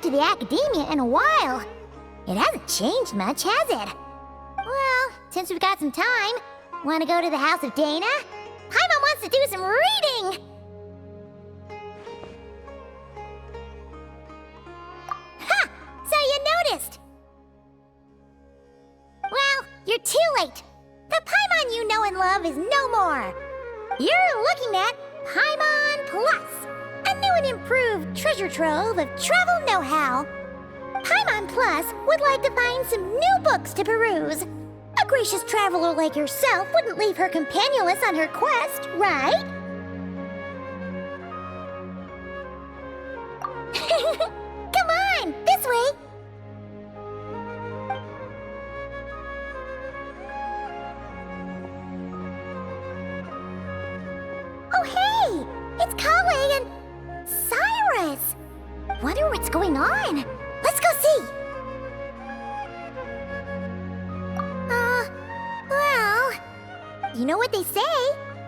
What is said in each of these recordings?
to the academia in a while. It hasn't changed much, has it? Well, since we've got some time, want to go to the house of Dana? Paimon wants to do some reading! Ha! So you noticed! Well, you're too late. The Paimon you know and love is no more. You're looking at Paimon Plus, a new and improved treasure trove of travel know-how. Paimon Plus would like to find some new books to peruse. A gracious traveler like yourself wouldn't leave her companionless on her quest, right? Come on, this way! Oh hey! It's Kale and Cyrus! Wonder what's going on. Let's go see! Well... You know what they say?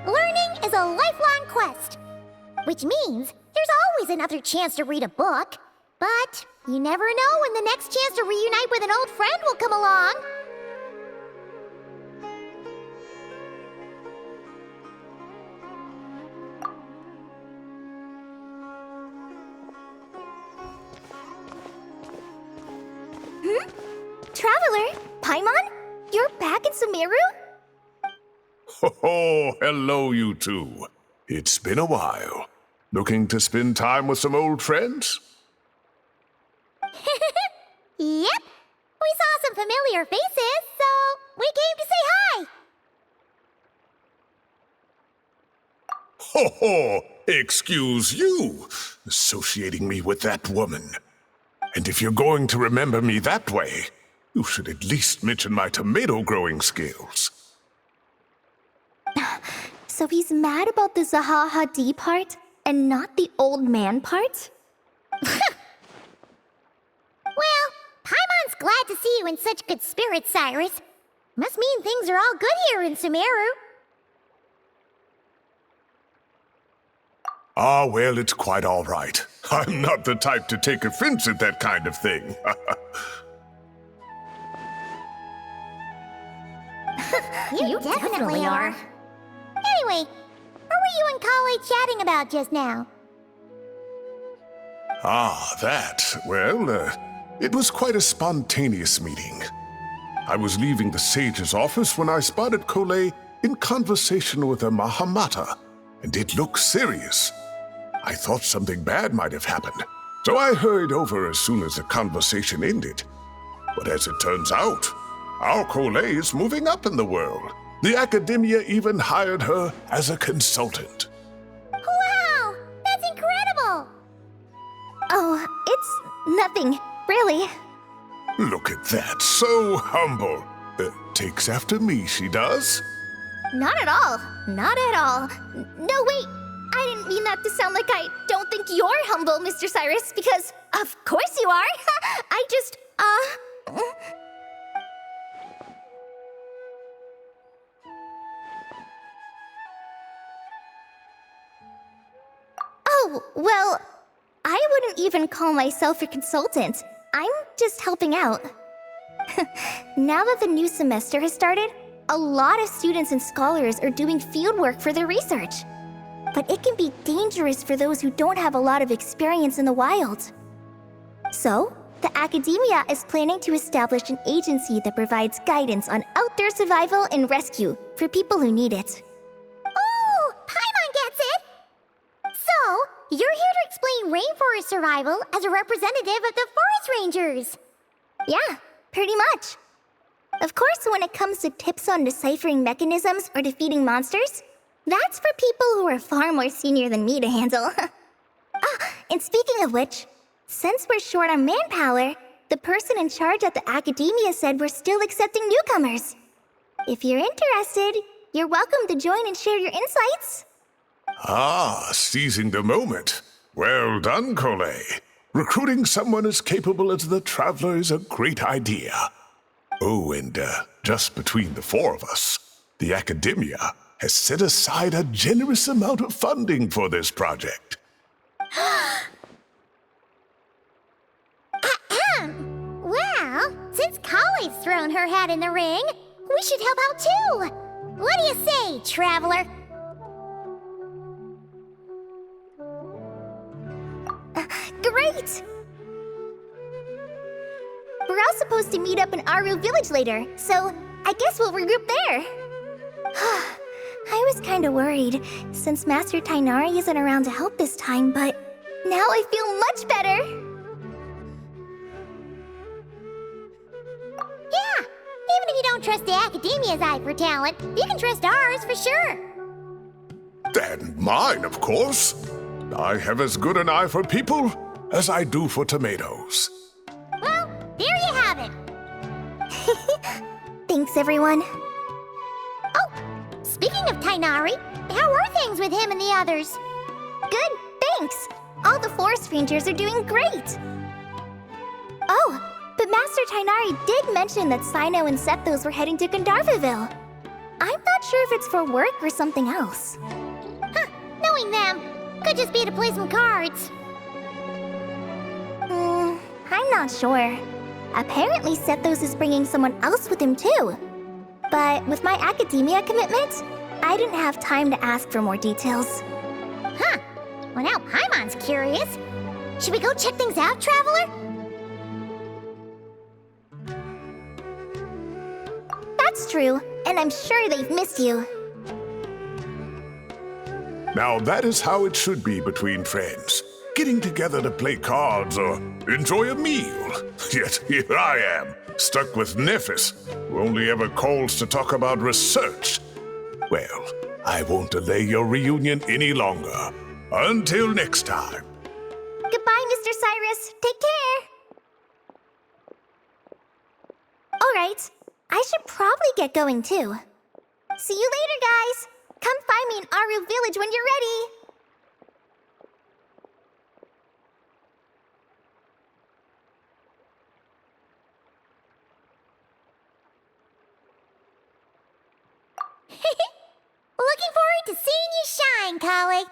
Learning is a lifelong quest. Which means there's always another chance to read a book. But you never know when the next chance to reunite with an old friend will come along. Traveler, Paimon? You're back in Sumeru? Oh, hello, you two. It's been a while. Looking to spend time with some old friends? Yep. We saw some familiar faces, so we came to say hi. Ho ho! Excuse you, associating me with that woman. And if you're going to remember me that way, you should at least mention my tomato-growing skills. So he's mad about the Zaha Hadid part and not the old man part? Well, Paimon's glad to see you in such good spirits, Cyrus. Must mean things are all good here in Sumeru. Ah, well, it's quite all right. I'm not the type to take offense at that kind of thing. You definitely are. Anyway, what were you and Kale chatting about just now? Ah, that. Well, it was quite a spontaneous meeting. I was leaving the sage's office when I spotted Kale in conversation with a Mahamata, and it looked serious. I thought something bad might have happened, so I hurried over as soon as the conversation ended. But as it turns out, our Kale is moving up in the world. The academia even hired her as a consultant. Wow! That's incredible! Oh, it's nothing, really. Look at that, so humble. Takes after me, she does. Not at all. Not at all. No, wait. I didn't mean that to sound like I don't think you're humble, Mr. Cyrus, because of course you are. I just, Oh, well, I wouldn't even call myself a consultant. I'm just helping out. Now that the new semester has started, a lot of students and scholars are doing fieldwork for their research. But it can be dangerous for those who don't have a lot of experience in the wild. So, the academia is planning to establish an agency that provides guidance on outdoor survival and rescue for people who need it. Oh, Paimon gets it! So, you're here to explain rainforest survival as a representative of the forest rangers. Yeah, pretty much. Of course, when it comes to tips on deciphering mechanisms or defeating monsters, that's for people who are far more senior than me to handle. And speaking of which, since we're short on manpower, the person in charge at the academia said we're still accepting newcomers. If you're interested, you're welcome to join and share your insights. Ah, seizing the moment. Well done, Kale. Recruiting someone as capable as the Traveler is a great idea. Oh, and just between the four of us, the academia has set aside a generous amount of funding for this project. since Kale's thrown her hat in the ring, we should help out too. What do you say, traveler? Great! We're all supposed to meet up in Aru Village later, so I guess we'll regroup there. I was kinda worried, since Master Tainari isn't around to help this time, but now I feel much better! Yeah, even if you don't trust the Academia's eye for talent, you can trust ours for sure. And mine, of course. I have as good an eye for people as I do for tomatoes. Well, there you have it. Thanks, everyone. Oh, speaking of Tainari, how are things with him and the others? Good, thanks! All the forest rangers are doing great! Oh, but Master Tainari did mention that Sino and Sethos were heading to Gandharvaville. I'm not sure if it's for work or something else. Huh, knowing them, could just be to play some cards. I'm not sure. Apparently Sethos is bringing someone else with him too. But with my academia commitment, I didn't have time to ask for more details. Huh, well now Paimon's curious. Should we go check things out, traveler? That's true, and I'm sure they've missed you. Now that is how it should be between friends. Getting together to play cards or enjoy a meal. Yet here I am, stuck with Nephis, who only ever calls to talk about research. Well, I won't delay your reunion any longer. Until next time. Goodbye, Mr. Cyrus. Take care. All right, I should probably get going too. See you later, guys. Come find me in Aru Village when you're ready. Looking forward to seeing you shine, Kale.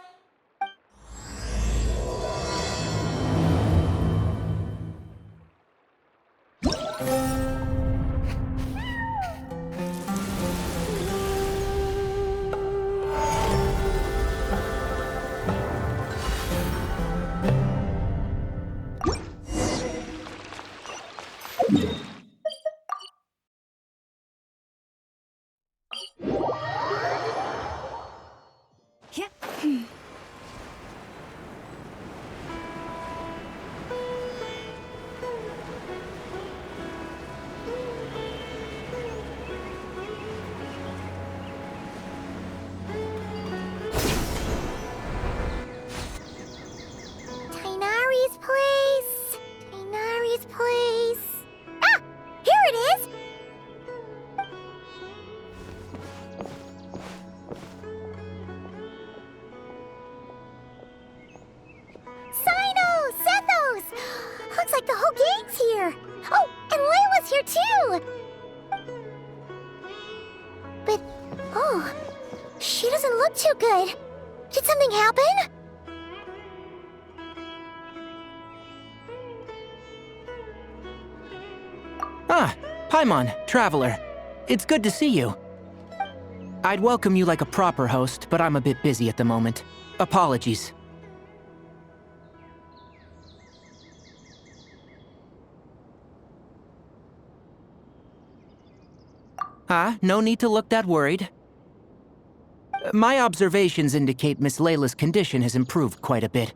Tainari's place. Ah! Here it is! Sino! Sethos! Looks like the whole gang's here. Oh, and Layla's here too! But, oh, she doesn't look too good. Did something happen? Ah, Paimon, Traveler. It's good to see you. I'd welcome you like a proper host, but I'm a bit busy at the moment. Apologies. No need to look that worried. My observations indicate Miss Layla's condition has improved quite a bit.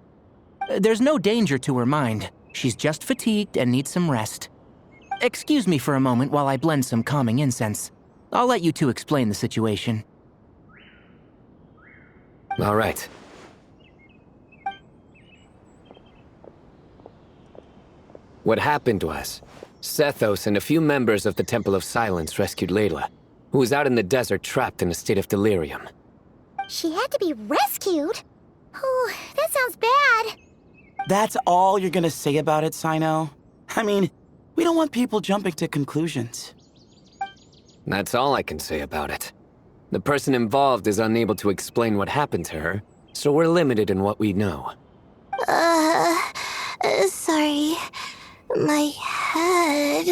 There's no danger to her mind. She's just fatigued and needs some rest. Excuse me for a moment while I blend some calming incense. I'll let you two explain the situation. All right. What happened was, Sethos and a few members of the Temple of Silence rescued Layla, who was out in the desert trapped in a state of delirium. She had to be rescued? Oh, that sounds bad. That's all you're gonna say about it, Sino? I mean, we don't want people jumping to conclusions. That's all I can say about it. The person involved is unable to explain what happened to her, so we're limited in what we know. Sorry. My head.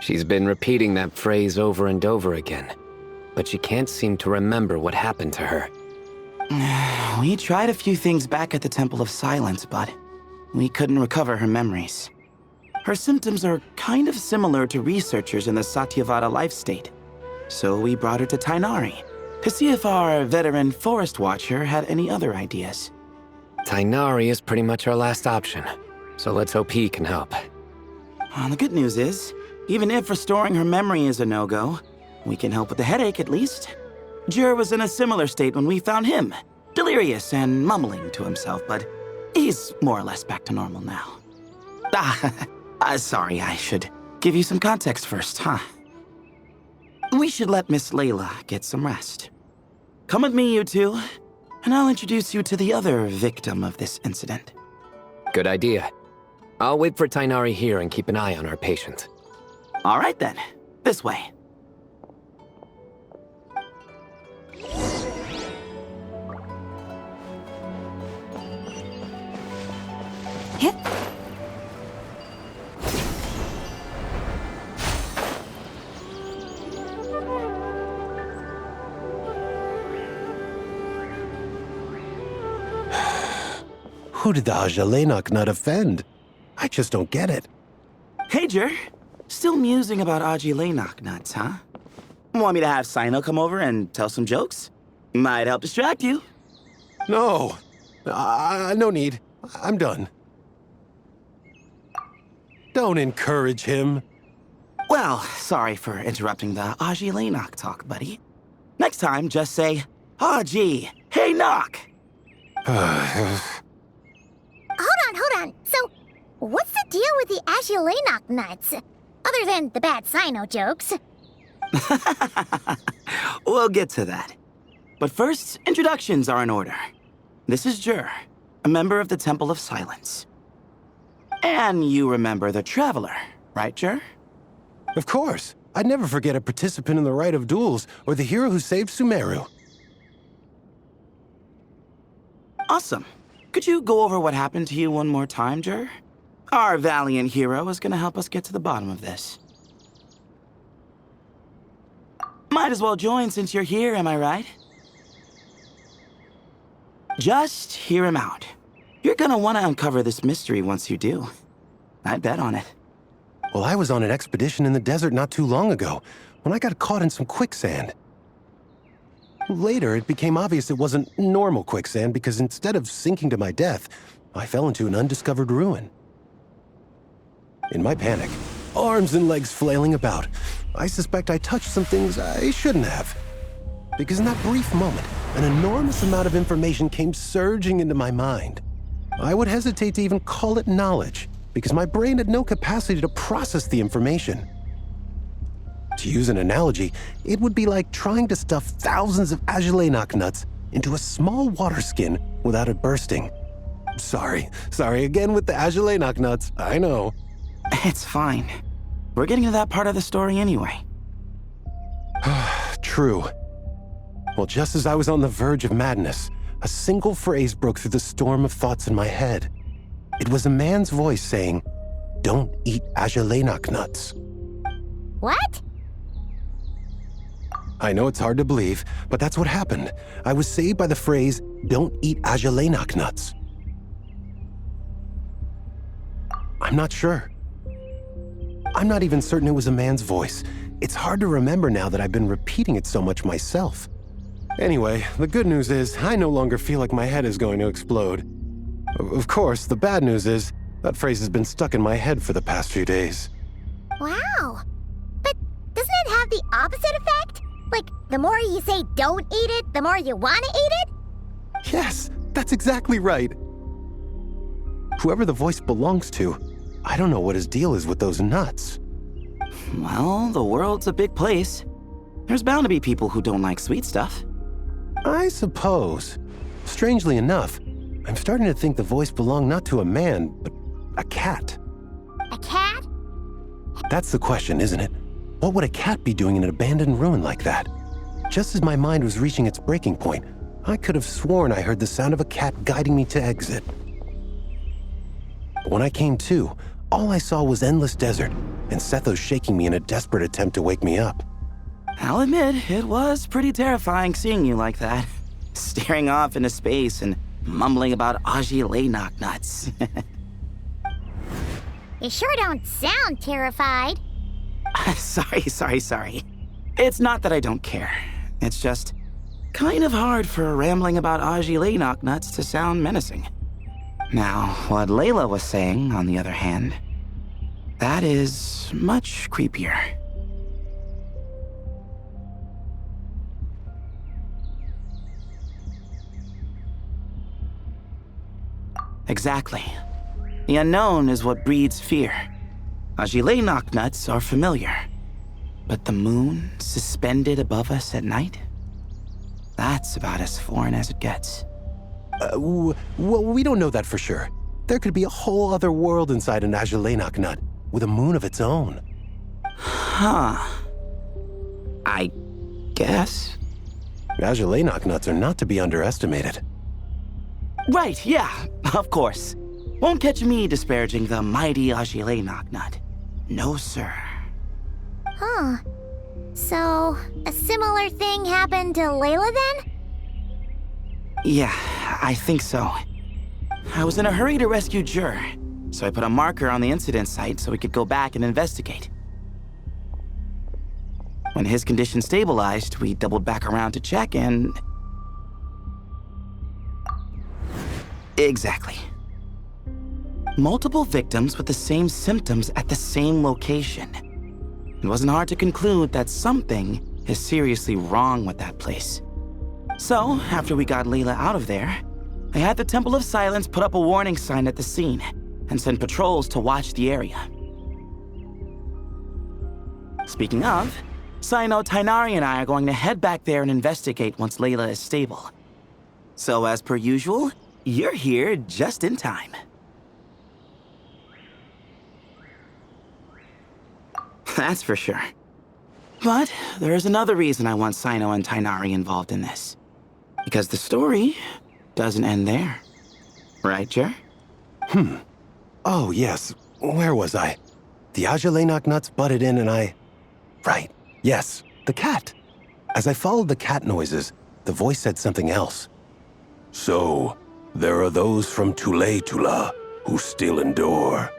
She's been repeating that phrase over and over again, but she can't seem to remember what happened to her. We tried a few things back at the Temple of Silence, but we couldn't recover her memories. Her symptoms are kind of similar to researchers in the Satyavada life state. So we brought her to Tainari to see if our veteran forest watcher had any other ideas. Tainari is pretty much our last option, so let's hope he can help. The good news is, even if restoring her memory is a no-go, we can help with the headache at least. Jur was in a similar state when we found him, delirious and mumbling to himself, but he's more or less back to normal now. Sorry, I should give you some context first, huh? We should let Miss Layla get some rest. Come with me, you two, and I'll introduce you to the other victim of this incident. Good idea. I'll wait for Tainari here and keep an eye on our patient. All right then, this way. Who did the Ajalenok nut offend? I just don't get it. Hey, Jur. Still musing about Aji nuts, huh? Want me to have Sino come over and tell some jokes? Might help distract you. No. No need. I'm done. Don't encourage him. Well, sorry for interrupting the Aji talk, buddy. Next time, just say, Aji, hey knock! Hold on. So, what's the deal with the Ashulanok nuts? Other than the bad Sino jokes. We'll get to that. But first, introductions are in order. This is Jur, a member of the Temple of Silence. And you remember the Traveler, right, Jur? Of course. I'd never forget a participant in the Rite of Duels or the hero who saved Sumeru. Awesome. Could you go over what happened to you one more time, Jur? Our valiant hero is gonna help us get to the bottom of this. Might as well join since you're here, am I right? Just hear him out. You're gonna want to uncover this mystery once you do. I'd bet on it. Well, I was on an expedition in the desert not too long ago, when I got caught in some quicksand. Later, it became obvious it wasn't normal quicksand because instead of sinking to my death, I fell into an undiscovered ruin. In my panic, arms and legs flailing about, I suspect I touched some things I shouldn't have. Because in that brief moment, an enormous amount of information came surging into my mind. I would hesitate to even call it knowledge, because my brain had no capacity to process the information. To use an analogy, it would be like trying to stuff thousands of Ajalenok nuts into a small water skin without it bursting. Sorry again with the Ajalenok nuts, I know. It's fine. We're getting to that part of the story anyway. True. Well, just as I was on the verge of madness, a single phrase broke through the storm of thoughts in my head. It was a man's voice saying, "Don't eat Ajalenok nuts." What? I know it's hard to believe, but that's what happened. I was saved by the phrase, "Don't eat Ajalenok nuts." I'm not sure. I'm not even certain it was a man's voice. It's hard to remember now that I've been repeating it so much myself. Anyway, the good news is I no longer feel like my head is going to explode. Of course, the bad news is that phrase has been stuck in my head for the past few days. Wow. But doesn't it have the opposite effect? Like, the more you say don't eat it, the more you want to eat it? Yes, that's exactly right. Whoever the voice belongs to, I don't know what his deal is with those nuts. Well, the world's a big place. There's bound to be people who don't like sweet stuff. I suppose. Strangely enough, I'm starting to think the voice belonged not to a man, but a cat. A cat? That's the question, isn't it? What would a cat be doing in an abandoned ruin like that? Just as my mind was reaching its breaking point, I could have sworn I heard the sound of a cat guiding me to exit. But when I came to, all I saw was endless desert, and Sethos shaking me in a desperate attempt to wake me up. I'll admit, it was pretty terrifying seeing you like that. Staring off into space and mumbling about Aji Leynok nuts. You sure don't sound terrified. Sorry. It's not that I don't care. It's just kind of hard for rambling about Aji Leynok nuts to sound menacing. Now, what Layla was saying, on the other hand, that is much creepier. Exactly. The unknown is what breeds fear. Aji Leynok nuts are familiar. But the moon suspended above us at night? That's about as foreign as it gets. Well, we don't know that for sure. There could be a whole other world inside an Aji Leynok nut, with a moon of its own. Huh. I guess. Aji Leynok nuts are not to be underestimated. Right, yeah, of course. Won't catch me disparaging the mighty Aji Leynok nut. No, sir. Huh. So, a similar thing happened to Layla then? Yeah, I think so. I was in a hurry to rescue Jur, so I put a marker on the incident site so we could go back and investigate. When his condition stabilized, we doubled back around to check and... Exactly. Multiple victims with the same symptoms at the same location. It wasn't hard to conclude that something is seriously wrong with that place. So, after we got Layla out of there, I had the Temple of Silence put up a warning sign at the scene and send patrols to watch the area. Speaking of, Sino, Tainari, and I are going to head back there and investigate once Layla is stable. So, as per usual, you're here just in time. That's for sure. But there's another reason I want Sino and Tainari involved in this. Because the story doesn't end there. Right, Jer? Oh, yes. Where was I? The Aji Leynok nuts butted in and I... Right. Yes, the cat. As I followed the cat noises, the voice said something else. So, there are those from Tula who still endure.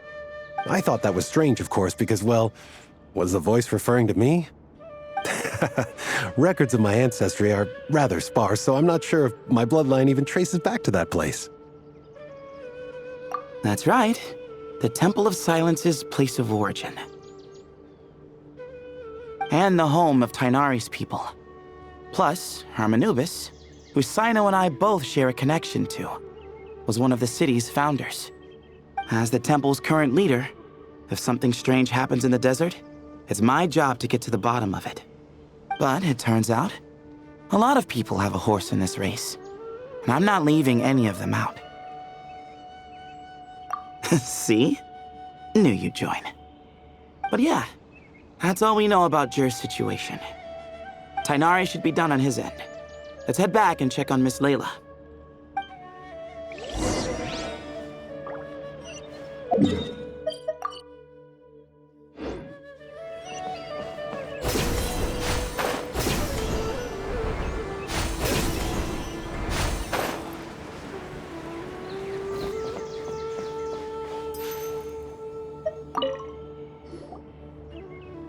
I thought that was strange, of course, because, well, was the voice referring to me? Records of my ancestry are rather sparse, so I'm not sure if my bloodline even traces back to that place. That's right. The Temple of Silence's place of origin. And the home of Tainari's people. Plus, Hermanubis, who Sino and I both share a connection to, was one of the city's founders. As the temple's current leader, if something strange happens in the desert, it's my job to get to the bottom of it. But it turns out, a lot of people have a horse in this race, and I'm not leaving any of them out. See? Knew you'd join. But yeah, that's all we know about Jur's situation. Tainari should be done on his end. Let's head back and check on Miss Layla.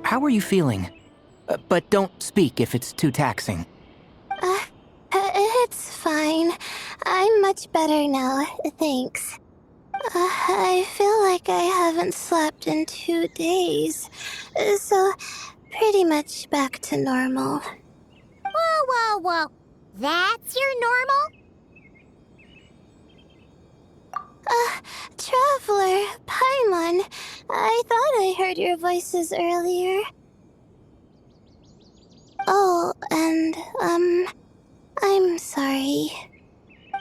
How are you feeling? But don't speak if it's too taxing. It's fine. I'm much better now, thanks. I feel like I haven't slept in 2 days, so pretty much back to normal. Whoa. That's your normal? Traveler, Paimon, I thought I heard your voices earlier. Oh, and, I'm sorry.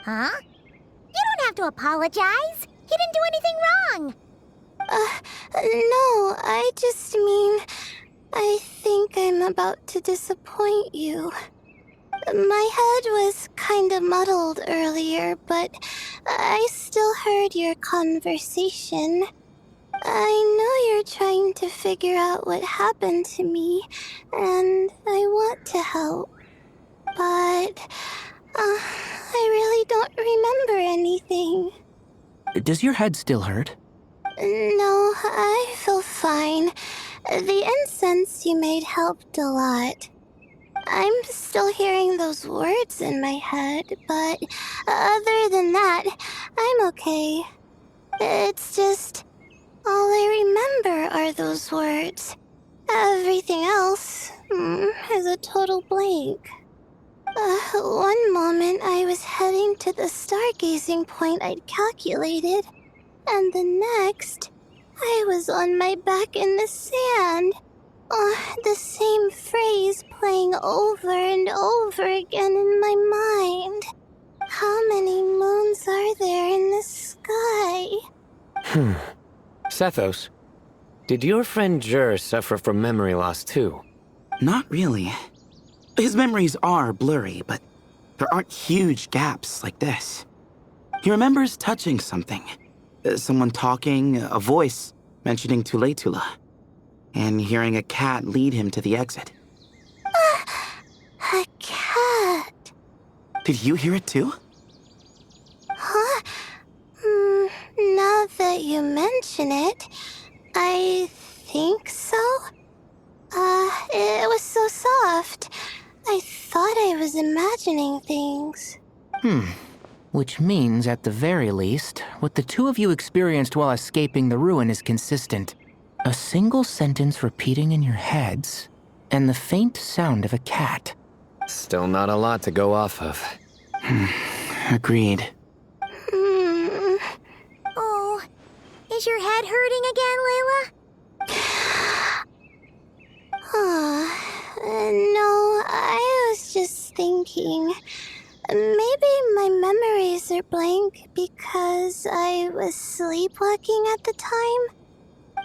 Huh? You don't have to apologize. You didn't do anything wrong. No, I just mean, I think I'm about to disappoint you. My head was kinda muddled earlier, but I still heard your conversation. I know you're trying to figure out what happened to me, and I want to help. But, I really don't remember anything. Does your head still hurt? No, I feel fine. The incense you made helped a lot. I'm still hearing those words in my head, but other than that, I'm okay. It's just, all I remember are those words. Everything else is a total blank. One moment I was heading to the stargazing point I'd calculated, and the next, I was on my back in the sand. The same phrase playing over and over again in my mind. How many moons are there in the sky? Sethos, did your friend Jur suffer from memory loss too? Not really. His memories are blurry, but there aren't huge gaps like this. He remembers touching something. Someone talking, a voice mentioning Tuletula, and hearing a cat lead him to the exit. A cat. Did you hear it too? Huh? Now that you mention it, I think so. It was so soft. I thought I was imagining things. Which means, at the very least, what the two of you experienced while escaping the ruin is consistent. A single sentence repeating in your heads, and the faint sound of a cat. Still not a lot to go off of. Agreed. Oh, is your head hurting again, Layla? No, I was just thinking. Maybe my memories are blank because I was sleepwalking at the time.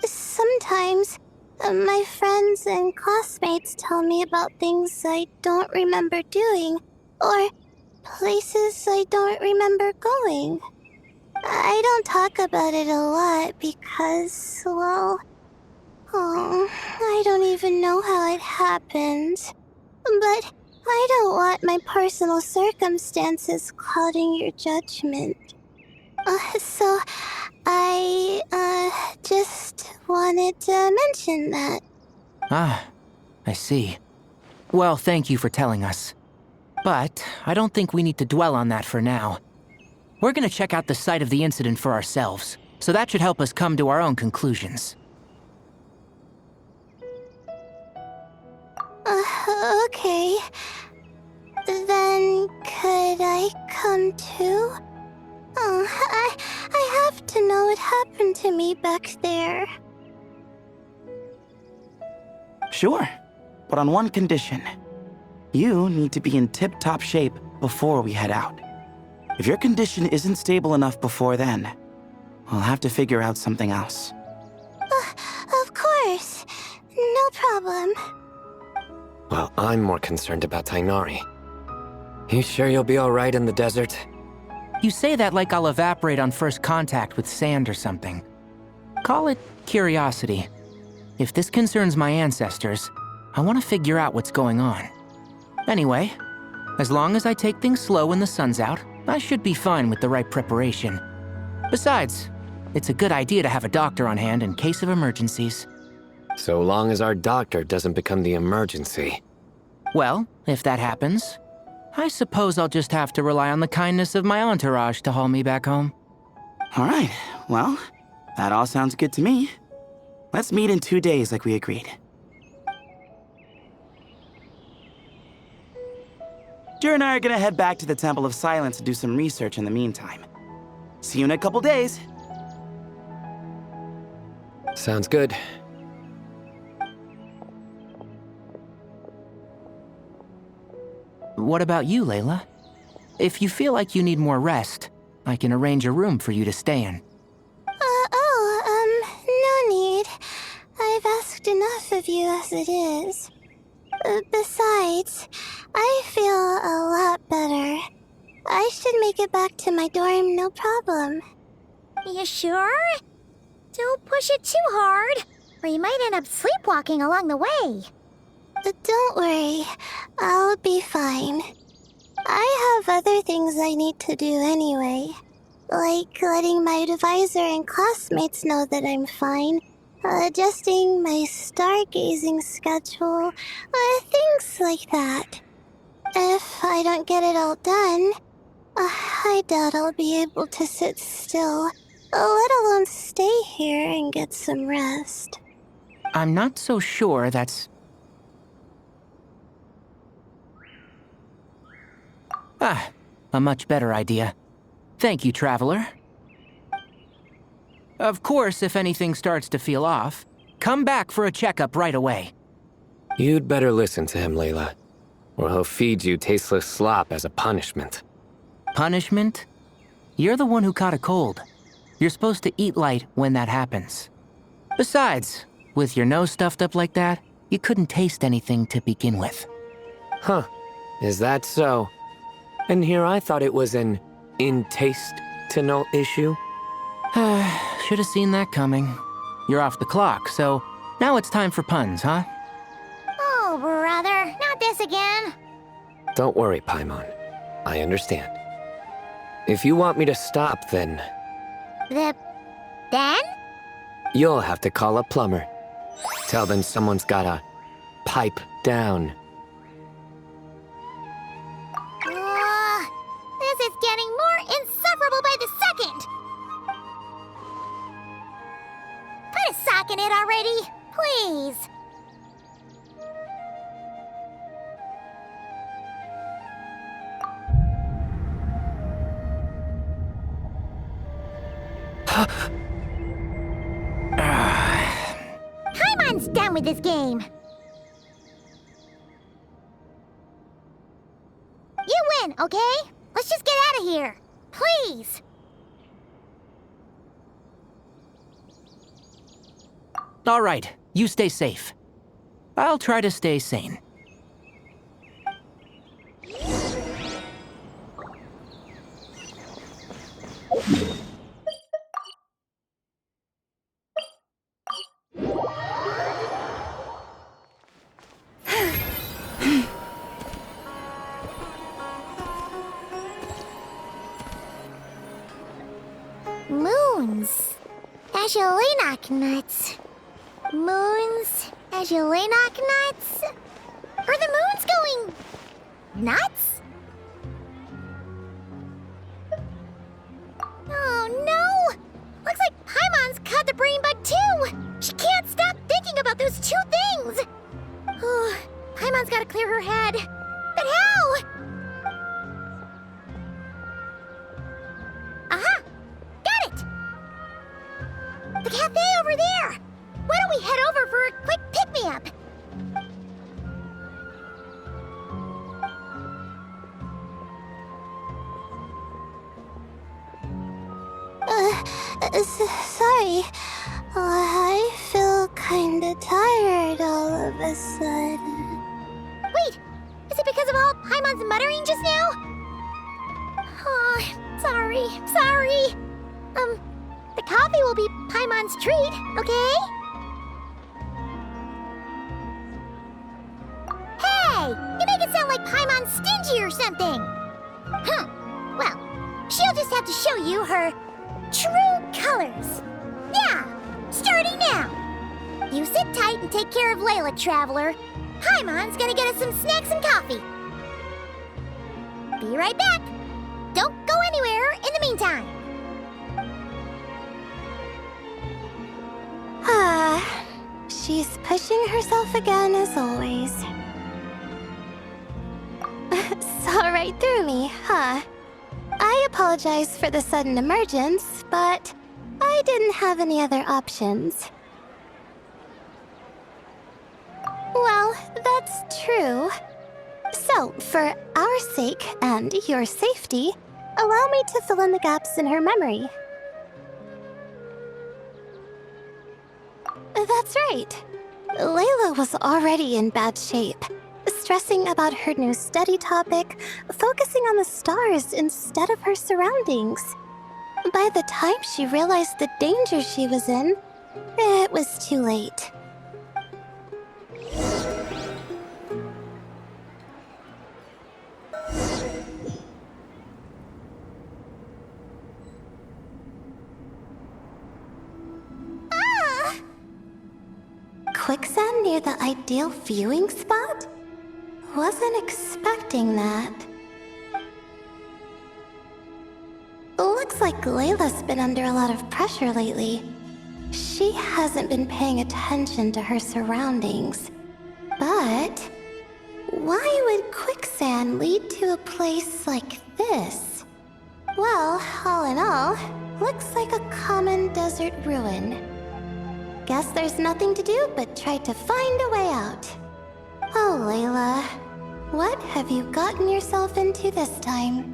Sometimes, my friends and classmates tell me about things I don't remember doing, or places I don't remember going. I don't talk about it a lot because, well, I don't even know how it happened. But I don't want my personal circumstances clouding your judgment. So I, just wanted to mention that. Ah, I see. Well, thank you for telling us. But I don't think we need to dwell on that for now. We're gonna check out the site of the incident for ourselves, so that should help us come to our own conclusions. Okay. Then could I come too? I have to know what happened to me back there. Sure, but on one condition. You need to be in tip-top shape before we head out. If your condition isn't stable enough before then, we'll have to figure out something else. Of course. No problem. Well, I'm more concerned about Tainari. You sure you'll be alright in the desert? You say that like I'll evaporate on first contact with sand or something. Call it curiosity. If this concerns my ancestors, I want to figure out what's going on. Anyway, as long as I take things slow when the sun's out, I should be fine with the right preparation. Besides, it's a good idea to have a doctor on hand in case of emergencies. So long as our doctor doesn't become the emergency. Well, if that happens, I suppose I'll just have to rely on the kindness of my entourage to haul me back home. All right, well, that all sounds good to me. Let's meet in 2 days like we agreed. Jer and I are gonna head back to the Temple of Silence to do some research in the meantime. See you in a couple days. Sounds good. What about you, Layla? If you feel like you need more rest, I can arrange a room for you to stay in. No need. I've asked enough of you as it is. Besides, I feel a lot better. I should make it back to my dorm, no problem. You sure? Don't push it too hard, or you might end up sleepwalking along the way. Don't worry, I'll be fine. I have other things I need to do anyway. Like letting my advisor and classmates know that I'm fine, adjusting my stargazing schedule, things like that. If I don't get it all done, I doubt I'll be able to sit still, let alone stay here and get some rest. I'm not so sure that's... Ah, a much better idea. Thank you, Traveler. Of course, if anything starts to feel off, come back for a checkup right away. You'd better listen to him, Layla, or he'll feed you tasteless slop as a punishment. Punishment? You're the one who caught a cold. You're supposed to eat light when that happens. Besides, with your nose stuffed up like that, you couldn't taste anything to begin with. Huh, is that so? And here I thought it was an in-taste-to-know issue. Should have seen that coming. You're off the clock, so now it's time for puns, huh? Oh, brother, not this again. Don't worry, Paimon. I understand. If you want me to stop, then Then? you'll have to call a plumber. Tell them someone's gotta pipe down. This is getting more insufferable by the second. Put a sock in it already, please. Paimon's done with this game. You win, okay? Let's just get out of here. Please. All right, you stay safe. I'll try to stay sane. Moons. Azulenak nuts. Moons. Azulenak nuts. Are the moons going nuts? Oh no! Looks like Paimon's caught the brain bug too! She can't stop thinking about those two things! Oh, Paimon's gotta clear her head. But how? Aha! Got it! The cafe over there! Why don't we head over for a quick pick-me-up? Sorry. I feel kinda tired all of a sudden. Wait! Is it because of all Paimon's muttering just now? Oh, sorry. The coffee will be Paimon's treat, okay? Hey! You make it sound like Paimon's stingy or something! Well, she'll just have to show you her true colors. Yeah! Starting now! You sit tight and take care of Layla, Traveler. Paimon's gonna get us some snacks and coffee. Be right back. Don't go anywhere in the meantime. She's pushing herself again as always. Saw right through me, huh? I apologize for the sudden emergence, but I didn't have any other options. Well, that's true. So, for our sake and your safety, allow me to fill in the gaps in her memory. That's right. Layla was already in bad shape, stressing about her new study topic, focusing on the stars instead of her surroundings. By the time she realized the danger she was in, it was too late. Quicksand near the ideal viewing spot? Wasn't expecting that. Looks like Layla's been under a lot of pressure lately. She hasn't been paying attention to her surroundings. But why would quicksand lead to a place like this? Well, all in all, looks like a common desert ruin. Guess there's nothing to do but try to find a way out. Oh, Layla, what have you gotten yourself into this time?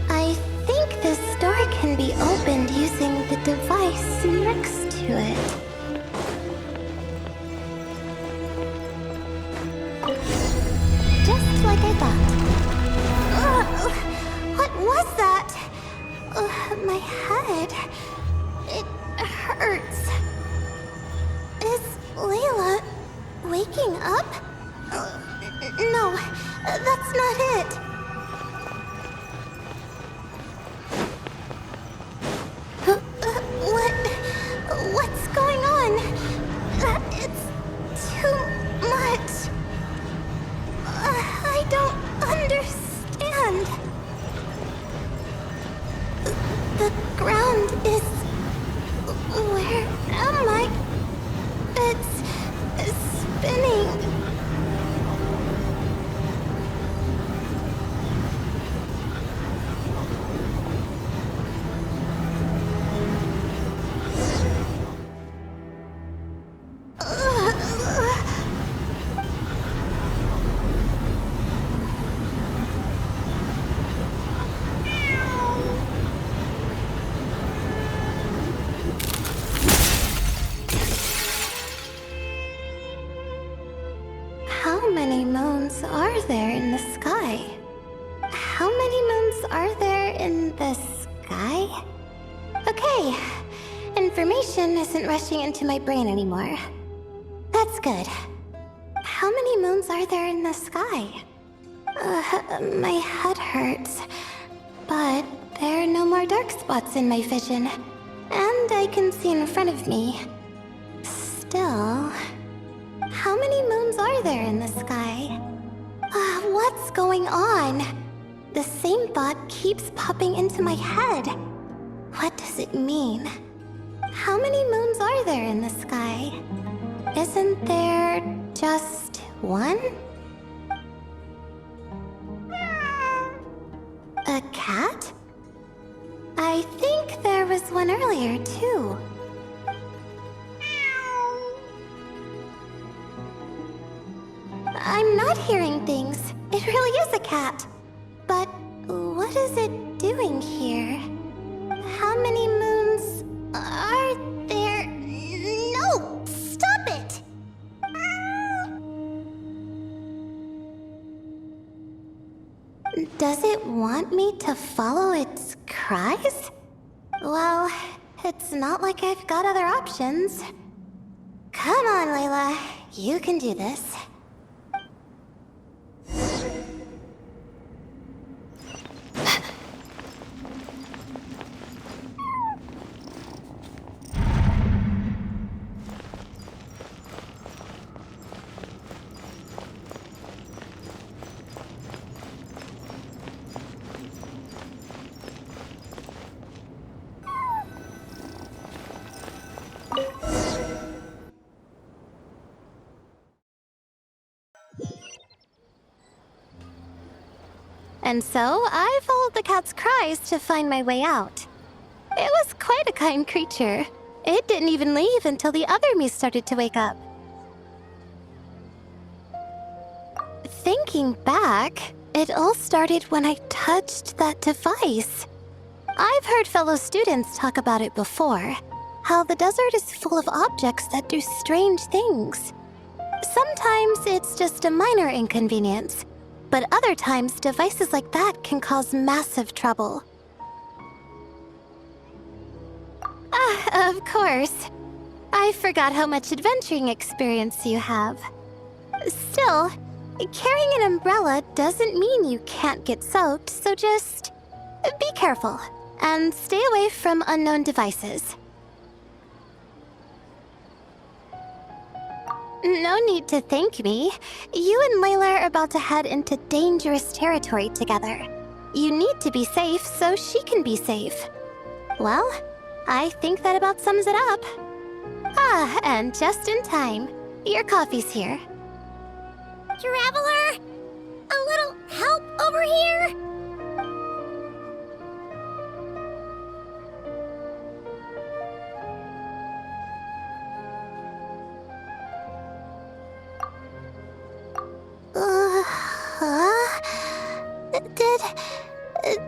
I think this door can be opened using the device next to it. Just like I thought. Ugh, what was that? My head. It hurts. Is Layla waking up? No, that's not it. What's going on? It's too much. I don't understand. The ground is... Where am I? It's spinning. How many moons are there in the sky? How many moons are there in the sky? Okay, information isn't rushing into my brain anymore. That's good. How many moons are there in the sky? My head hurts, but there are no more dark spots in my vision, and I can see in front of me. Still... How many moons are there in the sky? What's going on? The same thought keeps popping into my head. What does it mean? How many moons are there in the sky? Isn't there just one? A cat? I think there was one earlier, too. I'm not hearing things. It really is a cat. But what is it doing here? How many moons are there? No! Stop it! Does it want me to follow its cries? Well, it's not like I've got other options. Come on, Layla. You can do this. And so, I followed the cat's cries to find my way out. It was quite a kind creature. It didn't even leave until the other me started to wake up. Thinking back, it all started when I touched that device. I've heard fellow students talk about it before. how the desert is full of objects that do strange things. Sometimes it's just a minor inconvenience, but other times devices like that can cause massive trouble. Of course. I forgot how much adventuring experience you have. Still, carrying an umbrella doesn't mean you can't get soaked, so just be careful and stay away from unknown devices. No need to thank me. You and Layla are about to head into dangerous territory together. You need to be safe so she can be safe. Well, I think that about sums it up. And just in time. Your coffee's here. Traveler? A little help over here?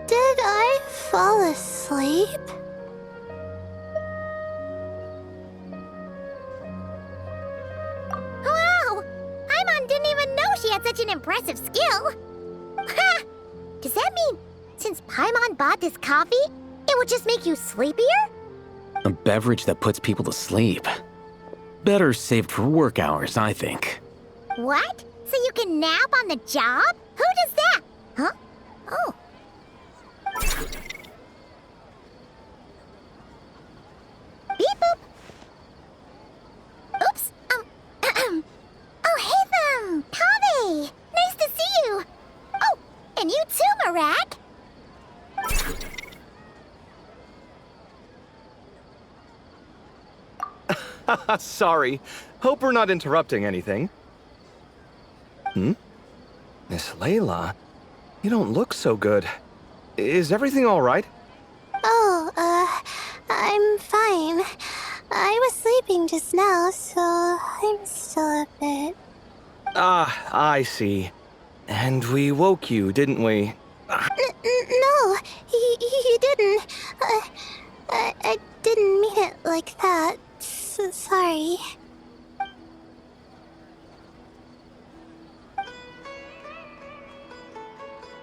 Did I fall asleep? Wow! Paimon didn't even know she had such an impressive skill. Ha! Does that mean since Paimon bought this coffee, it would just make you sleepier? A beverage that puts people to sleep. Better saved for work hours, I think. What? So you can nap on the job? Who does that? Huh? Oh. Beep boop. Oops. Oh, hey them! Kave! Nice to see you! Oh, and you too, Marak! Sorry. Hope we're not interrupting anything. Miss Layla, you don't look so good. Is everything all right? Oh, I'm fine. I was sleeping just now, so I'm still a bit... Ah, I see. And we woke you, didn't we? No, you didn't. I didn't mean it like that. Sorry.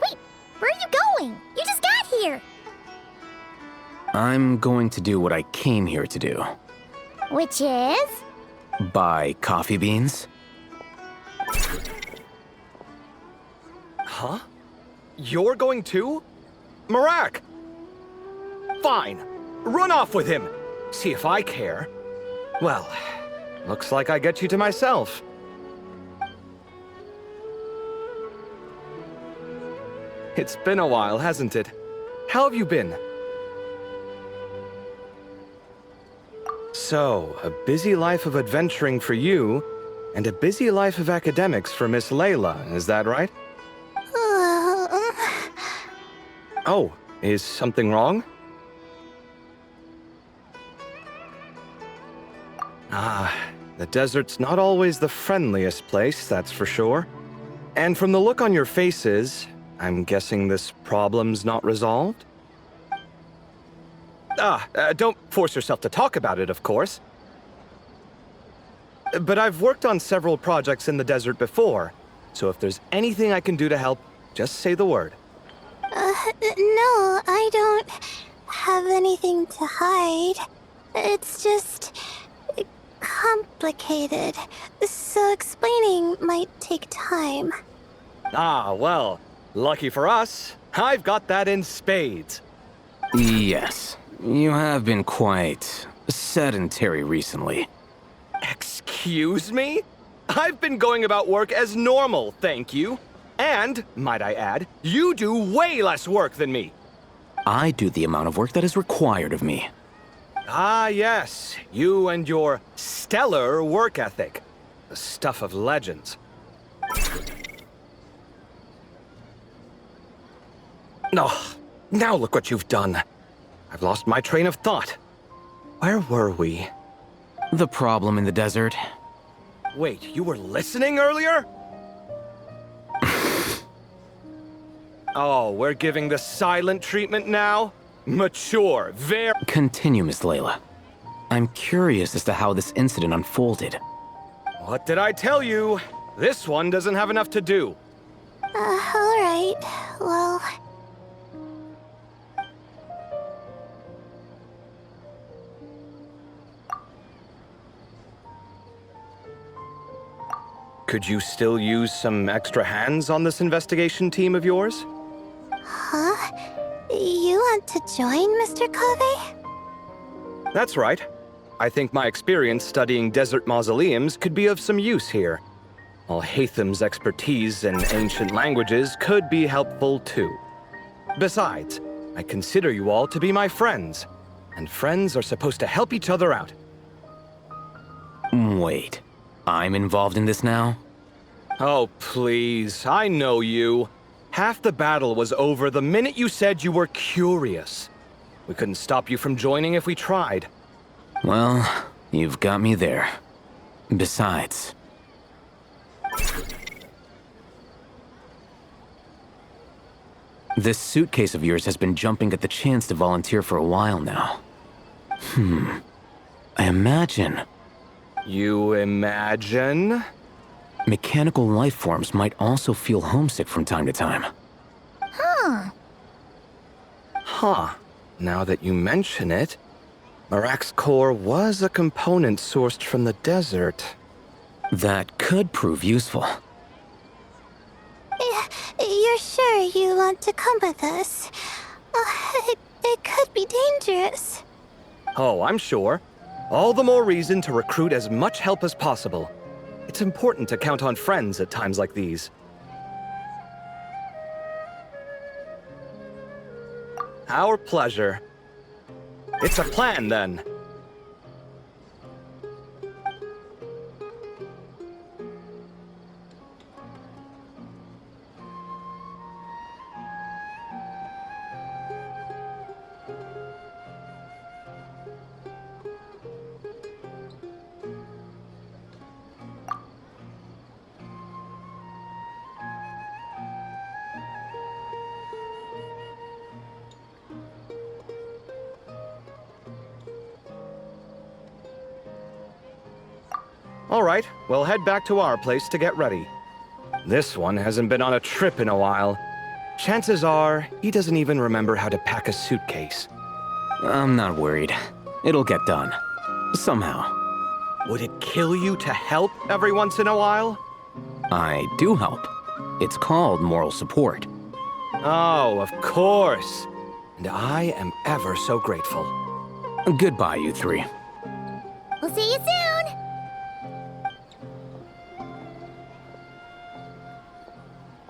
Wait, where are you going? You just got here! I'm going to do what I came here to do. Which is? Buy coffee beans. Huh? You're going too? Marak! Fine. Run off with him. See if I care. Well, looks like I get you to myself. It's been a while, hasn't it? How have you been? So, a busy life of adventuring for you, and a busy life of academics for Miss Layla, is that right? Oh, is something wrong? The desert's not always the friendliest place, that's for sure. And from the look on your faces, I'm guessing this problem's not resolved? Don't force yourself to talk about it, of course. But I've worked on several projects in the desert before, so if there's anything I can do to help, just say the word. No, I don't have anything to hide. It's just complicated, so explaining might take time. Well, lucky for us, I've got that in spades. Yes, you have been quite sedentary recently. Excuse me? I've been going about work as normal, thank you. And, might I add, you do way less work than me. I do the amount of work that is required of me. Yes, you and your stellar work ethic. The stuff of legends. Now look what you've done. I've lost my train of thought. Where were we? The problem in the desert. Wait, you were listening earlier? Oh, we're giving the silent treatment now? Mature, very... Continue, Miss Layla. I'm curious as to how this incident unfolded. What did I tell you? This one doesn't have enough to do. Alright. Well... Could you still use some extra hands on this investigation team of yours? Huh? You want to join, Mr. Kave? That's right. I think my experience studying desert mausoleums could be of some use here. While Hatham's expertise in ancient languages could be helpful too. Besides, I consider you all to be my friends, and friends are supposed to help each other out. Wait, I'm involved in this now? Oh, please, I know you. Half the battle was over the minute you said you were curious. We couldn't stop you from joining if we tried. Well, you've got me there. Besides... this suitcase of yours has been jumping at the chance to volunteer for a while now. I imagine... You imagine? mechanical life forms might also feel homesick from time to time. Huh. Now that you mention it, Marak's core was a component sourced from the desert. That could prove useful. You're sure you want to come with us? It could be dangerous. Oh, I'm sure. All the more reason to recruit as much help as possible. It's important to count on friends at times like these. Our pleasure. It's a plan, then. All right, we'll head back to our place to get ready. This one hasn't been on a trip in a while. Chances are, he doesn't even remember how to pack a suitcase. I'm not worried. It'll get done. Somehow. Would it kill you to help every once in a while? I do help. It's called moral support. Oh, of course. And I am ever so grateful. Goodbye, you three. We'll see you soon!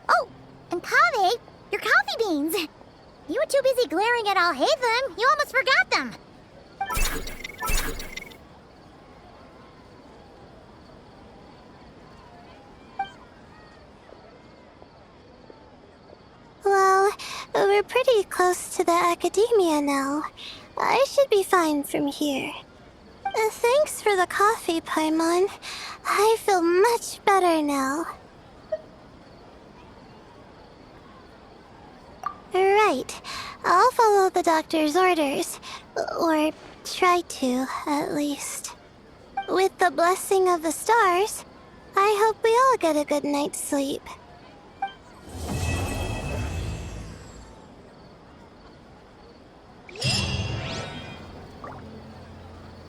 Oh, and Kave, your coffee beans! You were too busy glaring at all Hatham, you almost forgot them! Well, we're pretty close to the academia now. I should be fine from here. Thanks for the coffee, Paimon. I feel much better now. Right. I'll follow the doctor's orders. Or try to, at least. With the blessing of the stars, I hope we all get a good night's sleep.